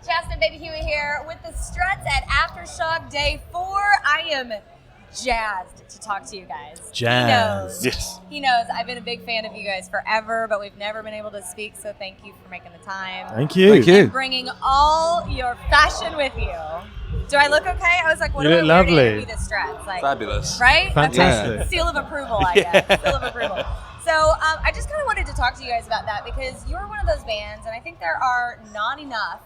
Chasta and Baby Huey here with the Struts at Aftershock Day 4. I am jazzed to talk to you guys. Jazz. Yes. He knows I've been a big fan of you guys forever, but we've never been able to speak, so thank you for making the time. Thank you. Thank you. And bringing all your fashion with you. Do I look okay? I was like, what You do I look wear to lovely. interview the Struts? Like, Fabulous. right? Fantastic. Okay. Seal of approval, I guess. Seal of approval. So I just kind of wanted to talk to you guys about that because you're one of those bands, and I think there are not enough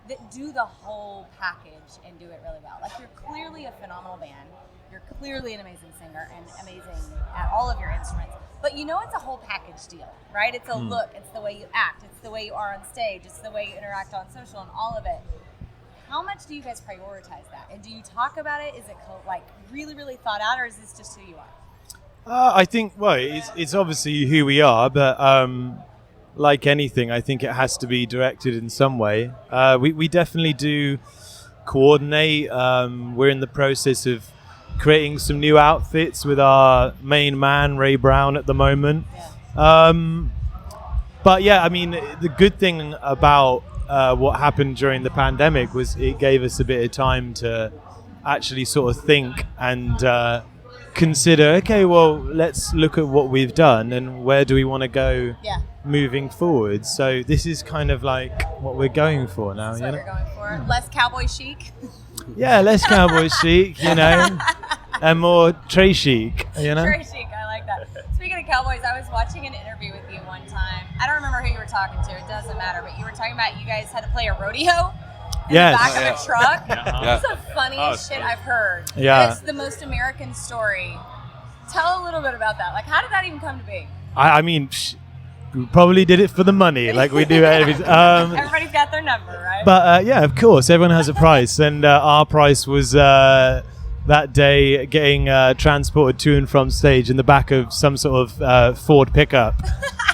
that do the whole package and do it really well. Like, you're clearly a phenomenal band. You're clearly an amazing singer and amazing at all of your instruments. But you know it's a whole package deal, right? It's a look. It's the way you act. It's the way you are on stage. It's the way you interact on social and all of it. How much do you guys prioritize that? And do you talk about it? Is it really, really thought out, or is this just who you are? I think, well, it's obviously who we are, but like anything, I think it has to be directed in some way. We definitely do coordinate. We're in the process of creating some new outfits with our main man, Ray Brown, at the moment. Yeah. But yeah, I mean, the good thing about what happened during the pandemic was it gave us a bit of time to actually sort of think and consider, okay, well, let's look at what we've done and where do we want to go moving forward. So this is kind of like what we're going for now. That's what you're going for. Less cowboy chic. Yeah, less cowboy chic, you know, and more Trey chic, you know. Trey chic, I like that. Speaking of cowboys, I was watching an interview with you one time. I don't remember who you were talking to. It doesn't matter. But you were talking about you guys had to play a rodeo in the back of a truck. Yeah. It's the funniest shit I've heard. Yeah. It's the most American story. Tell a little bit about that. Like, how did that even come to be? I mean, we probably did it for the money, like we do everything. Everybody's got their number, right? But yeah, of course, everyone has a price, and our price was that day getting transported to and from stage in the back of some sort of Ford pickup.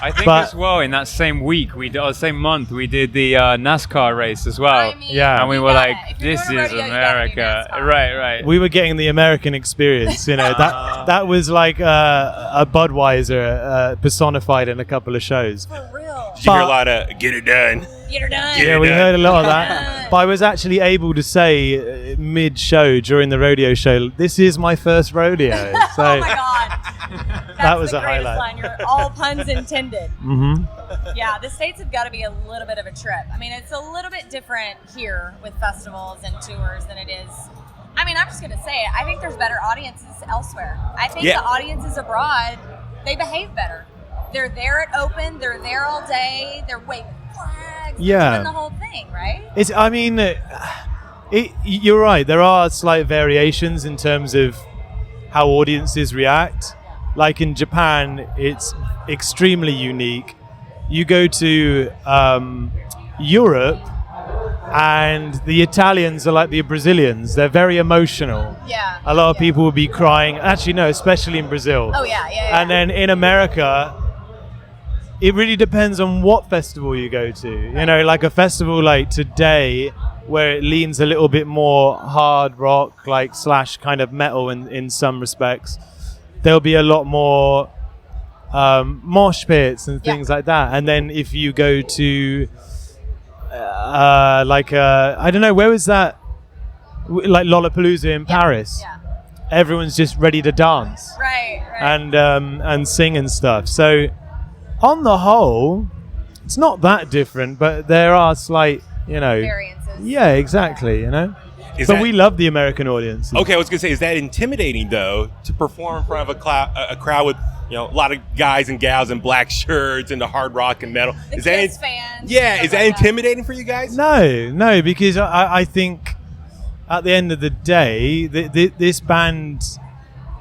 I think as well in that same week, same month, we did the NASCAR race as well. I mean, Yeah. And we you were gotta- like, if you're this doing a is rodeo, you gotta do America. NASCAR. Right. We were getting the American experience, you know. That was like a Budweiser personified in a couple of shows. For real. Did you hear a lot of "get it done"? Get her done. Yeah, Yeah, we done. heard a lot of Done. that. But I was actually able to say mid-show during the rodeo show, "This is my first rodeo." So Oh my god. That's was the a greatest highlight. line. You're all puns intended. mhm. Yeah, the States have got to be a little bit of a trip. I mean, it's a little bit different here with festivals and tours than it is. I mean, I'm just going to say it. I think there's better audiences elsewhere. I think the audiences abroad, they behave better. They're there at open. They're there all day. They're waving flags. Yeah. They're doing the whole thing, right? I mean, you're right. There are slight variations in terms of how audiences react. Like in Japan, it's extremely unique. You go to Europe, and the Italians are like the Brazilians. They're very emotional. Yeah. A lot of people will be crying. Actually, no, especially in Brazil. Oh, yeah. And then in America, it really depends on what festival you go to. You know, like a festival like today, where it leans a little bit more hard rock, like / kind of metal in some respects, there'll be a lot more mosh pits and things like that. And then if you go to I don't know, where was that? Like Lollapalooza in Paris. Yeah. Everyone's just ready to dance Right. and sing and stuff. So on the whole, it's not that different, but there are slight, you know. Variances. Yeah, exactly, you know. Is But that- we love the American audience. Okay, I was gonna say, is that intimidating though to perform in front of a crowd with a lot of guys and gals in black shirts and the hard rock and metal? The Is Kiss that fans. yeah? stuff Is that like intimidating for you guys? No, because I think at the end of the day, this band,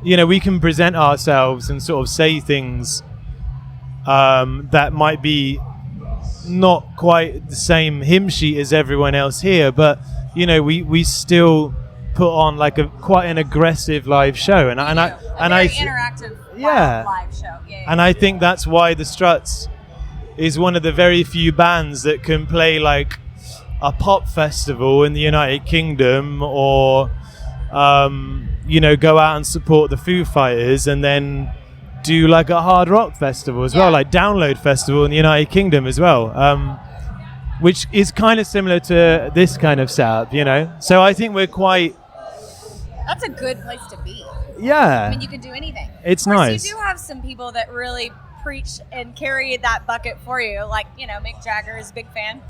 you know, we can present ourselves and sort of say things that might be not quite the same hymn sheet as everyone else here, but you know, we still put on like quite an aggressive live show, and I interactive live show. Yeah. And I think that's why the Struts is one of the very few bands that can play like a pop festival in the United Kingdom, or go out and support the Foo Fighters, and then do like a hard rock festival as well, like Download Festival in the United Kingdom as well. which is kind of similar to this kind of setup, you know. So I think we're quite. That's a good place to be. Yeah. I mean, you can do anything. It's of course, nice. You do have some people that really preach and carry that bucket for you, like Mick Jagger is a big fan.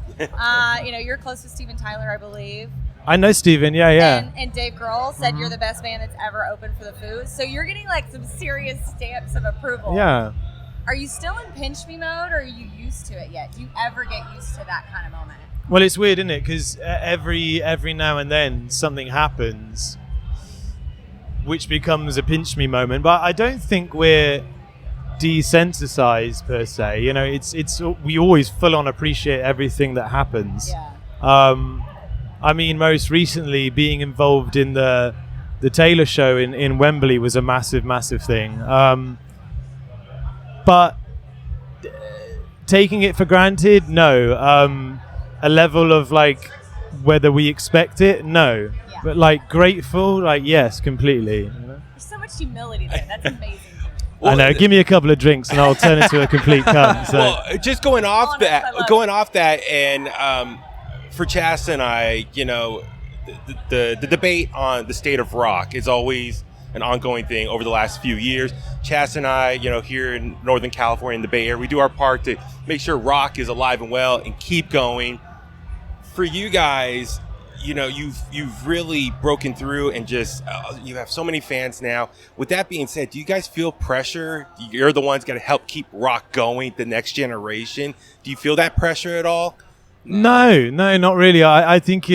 You're close to Steven Tyler, I believe. I know Steven. Yeah. And Dave Grohl said you're the best band that's ever opened for the Foo. So you're getting like some serious stamps of approval. Yeah. Are you still in pinch me mode, or are you used to it yet? Do you ever get used to that kind of moment? Well, it's weird, isn't it? Because every now and then something happens, which becomes a pinch me moment. But I don't think we're desensitized per se. It's we always full on appreciate everything that happens. Yeah. I mean, most recently being involved in the Taylor show in Wembley was a massive thing. But taking it for granted, no. A level of like whether we expect it, no. Yeah. But like grateful, like yes, completely. There's so much humility there. That's amazing. I know. Give me a couple of drinks and I'll turn into a complete cunt. So. Well, just going off that, and for Chasta and I, the debate on the state of rock is always an ongoing thing over the last few years. Chasta and I, here in Northern California, in the Bay Area, we do our part to make sure rock is alive and well and keep going. For you guys, you've really broken through and just you have so many fans now. With that being said, do you guys feel pressure? You're the ones got to help keep rock going, the next generation. Do you feel that pressure at all? No, not really. I think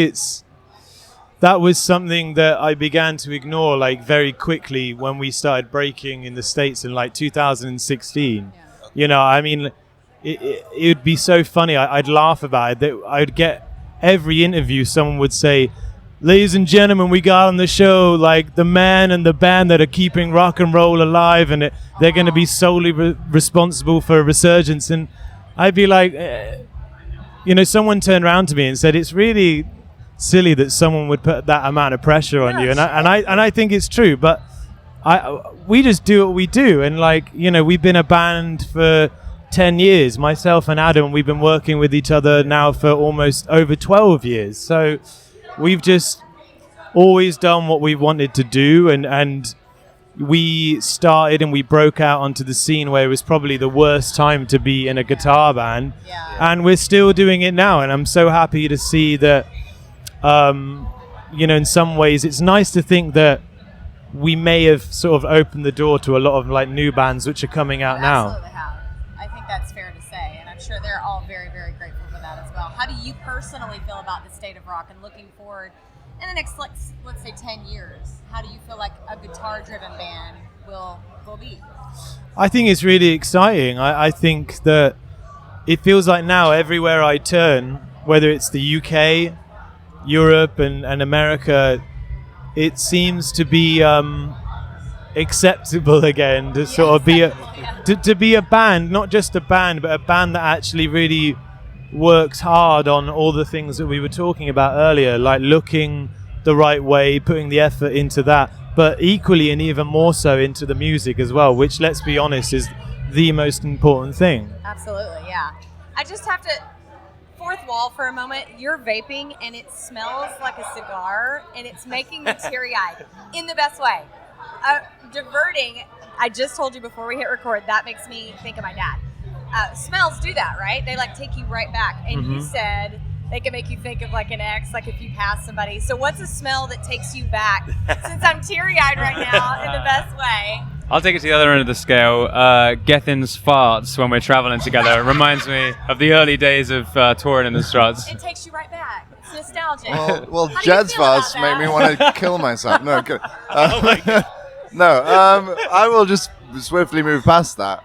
that was something that I began to ignore like very quickly when we started breaking in the States in like 2016. Yeah. I mean, it would be so funny. I'd laugh about it. That I'd get every interview, someone would say, "Ladies and gentlemen, we got on the show like the man and the band that are keeping rock and roll alive, and they're going to be solely responsible for a resurgence." And I'd be like, someone turned around to me and said, "It's really silly that someone would put that amount of pressure on you." And I think it's true, but we just do what we do, and we've been a band for 10 years. Myself and Adam, we've been working with each other now for almost over 12 years. So we've just always done what we wanted to do, and we started and we broke out onto the scene where it was probably the worst time to be in a guitar band. Yeah. And we're still doing it now, and I'm so happy to see that in some ways it's nice to think that we may have sort of opened the door to a lot of like new bands which are coming out now. Absolutely have. I think that's fair to say, and I'm sure they're all very, very grateful for that as well. How do you personally feel about the state of rock and looking forward in the next, let's say, 10 years? How do you feel like a guitar-driven band will be? I think it's really exciting. I think that it feels like now everywhere I turn, whether it's the UK, Europe, and America, it seems to be acceptable again to sort of be to be a band, not just a band, but a band that actually really works hard on all the things that we were talking about earlier, like looking the right way, putting the effort into that, but equally and even more so into the music as well, which, let's be honest, is the most important thing. Absolutely, yeah. I just have to fourth wall for a moment. You're vaping and it smells like a cigar, and it's making me teary-eyed in the best way. Diverting, I just told you before we hit record, that makes me think of my dad. Smells do that, right? They take you right back. And you said they can make you think of like an ex, like if you pass somebody. So what's a smell that takes you back? Since I'm teary-eyed right now in the best way. I'll take it to the other end of the scale. Gethin's farts when we're traveling together reminds me of the early days of touring in the Struts. It takes you right back. It's nostalgic. Well, Jed's farts make me want to kill myself. No, good. I will just swiftly move past that.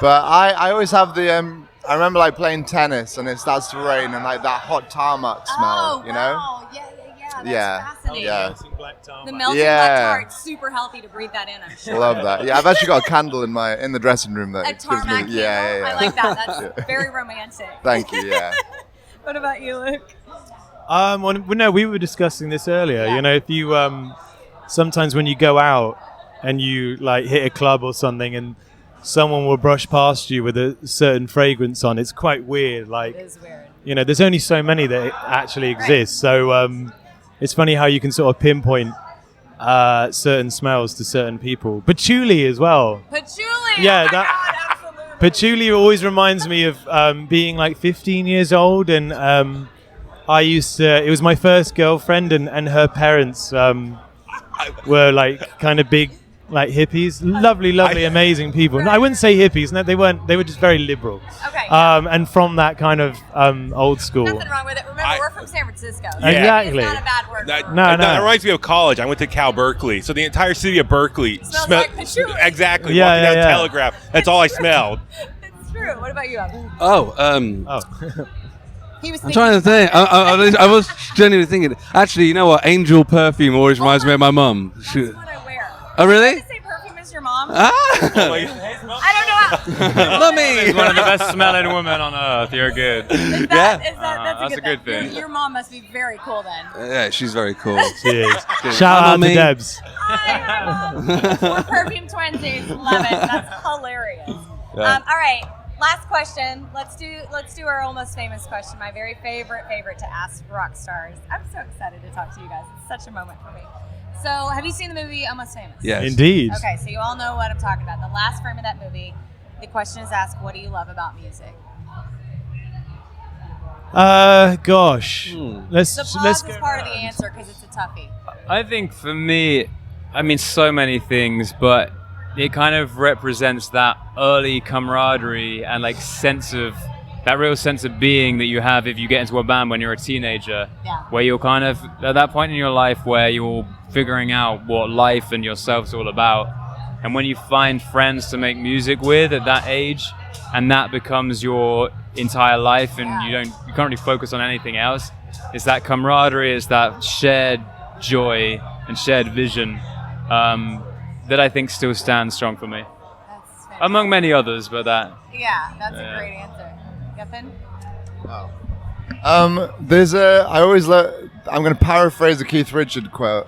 But I always have the I remember playing tennis and it starts to rain and that hot tarmac smell, you know? Wow. That's fascinating. Yeah. The melting black tar, it's super healthy to breathe that in, I'm sure. Love that. Yeah, I've actually got a candle in the dressing room that a tarmac candle? Yeah. I like that. That's very romantic. Thank you, yeah. What about you, Luke? No, we were discussing this earlier. Yeah. If you sometimes when you go out and you hit a club or something and someone will brush past you with a certain fragrance on, it's quite weird. It is weird. You know, there's only so many that actually exist. So it's funny how you can sort of pinpoint certain smells to certain people. Patchouli as well. Patchouli. Yeah, oh my that- God, absolutely. Patchouli always reminds me of being like 15 years old, and it was my first girlfriend, and her parents were like kind of big, like hippies, lovely, amazing people. No, I wouldn't say hippies. No, they weren't. They were just very liberal. Okay. And from that kind of old school. Nothing wrong with it. Remember, we're from San Francisco. So Exactly. It's not a bad word. That reminds me of college. I went to Cal Berkeley, so the entire city of Berkeley Smells like patchouli. exactly. Yeah, walking down yeah. Telegraph. That's all I smelled. It's true. What about you, Abu? Oh, He was I'm thinking. trying to think. I was genuinely thinking. Actually, you know what? Angel perfume always reminds me of my mum. That's what I wear. Oh, really? The same perfume as your mom. Ah, I don't know how. mummy. One of the best smelling women on earth. You're good. Is Yeah. that's a good thing. Your mom must be very cool then. Yeah, she's very cool. Cheers. Hi, Shout out to Mummy. Debs. Hi, Mom. We're perfume twinsies. Love it. That's hilarious. Yeah. All right. Last question. Let's do our almost famous question. My very favorite to ask rock stars. I'm so excited to talk to you guys. It's such a moment for me. So, have you seen the movie Almost Famous? Yes. Indeed. Okay, so you all know what I'm talking about. The last frame of that movie, the question is asked, what do you love about music? Gosh. Let's The pause let's is go. part of the answer because it's a toughie. I think for me, I mean, so many things, but it kind of represents that early camaraderie and like that real sense of being that you have if you get into a band when you're a teenager, Yeah. where you're kind of at that point in your life where you're figuring out what life and yourself's all about. And when you find friends to make music with at that age, and that becomes your entire life, and you can't really focus on anything else, it's that camaraderie, it's that shared joy and shared vision that I think still stands strong for me. That's fantastic. Among many others, but that. Yeah, that's Yeah. a great answer. Geffen? I'm going to paraphrase a Keith Richards quote.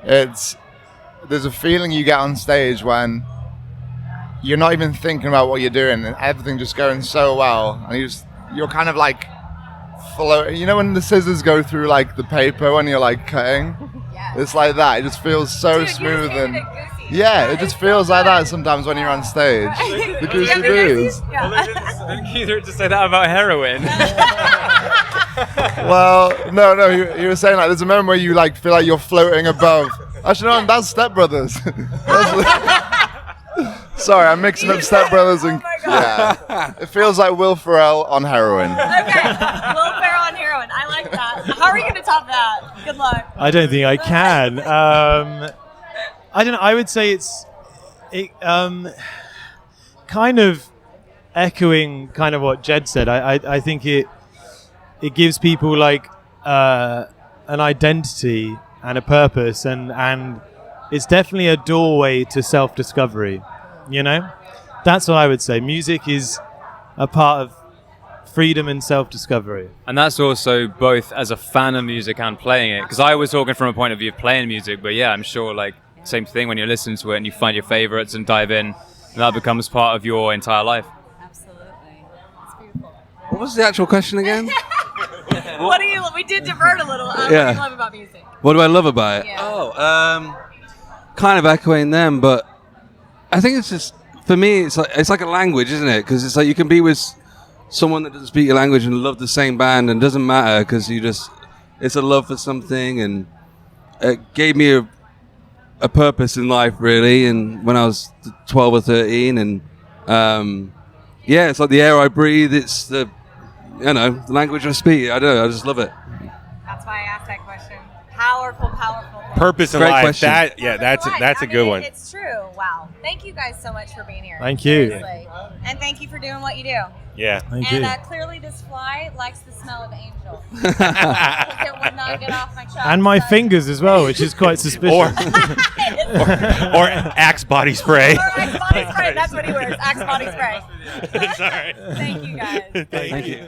There's a feeling you get on stage when you're not even thinking about what you're doing and everything just going so well, and you're kind of like floating. You know when the scissors go through like the paper when you're like cutting? Yeah. It's like that. It just feels so Dude, you smooth just gave and it a goosey. yeah, it It's just so feels like good. that sometimes when you're on stage. The Do you have goosey the boos. goosies? Yeah. Didn't Keith just say that about heroin? Well, no, you were saying like there's a moment where you like feel like you're floating above. Actually, no, that's Step Brothers. Sorry, I'm mixing up Step Brothers and Oh my God. yeah. It feels like Will Ferrell on heroin. Okay, Will Ferrell on heroin. I like that. How are you going to top that? Good luck. I don't think I can. I don't know. I would say kind of echoing kind of what Jed said. I think it gives people like an identity and a purpose, and it's definitely a doorway to self-discovery. You know, that's what I would say. Music is a part of freedom and self-discovery. And that's also both as a fan of music and playing it. Because I was talking from a point of view of playing music, but yeah, I'm sure like same thing when you're listening to it and you find your favorites and dive in, and that becomes part of your entire life. Absolutely. It's beautiful. What was the actual question again? We did divert a little. What do Yeah. you love about music? What do I love about it? Yeah. Oh, kind of echoing them, but I think it's just for me, it's like a language, isn't it? Because it's like you can be with someone that doesn't speak your language and love the same band, and it doesn't matter because it's a love for something, and it gave me a purpose in life, really. And when I was 12 or 13, and yeah, it's like the air I breathe. It's the the language I speak. I don't know. I just love it. That's why I asked that question. Powerful thing. Purpose in Great life. question. That's a good one. It's true. Wow. Thank you guys so much for being here. Thank you. Seriously. And thank you for doing what you do. Yeah. Thank And you. Clearly this fly likes the smell of angel. Because it would not get off my chest. And my So- fingers as well, which is quite suspicious. Or Axe body spray. Or Axe body spray. That's what he wears. Axe body spray. Sorry. Thank you guys. Thank you.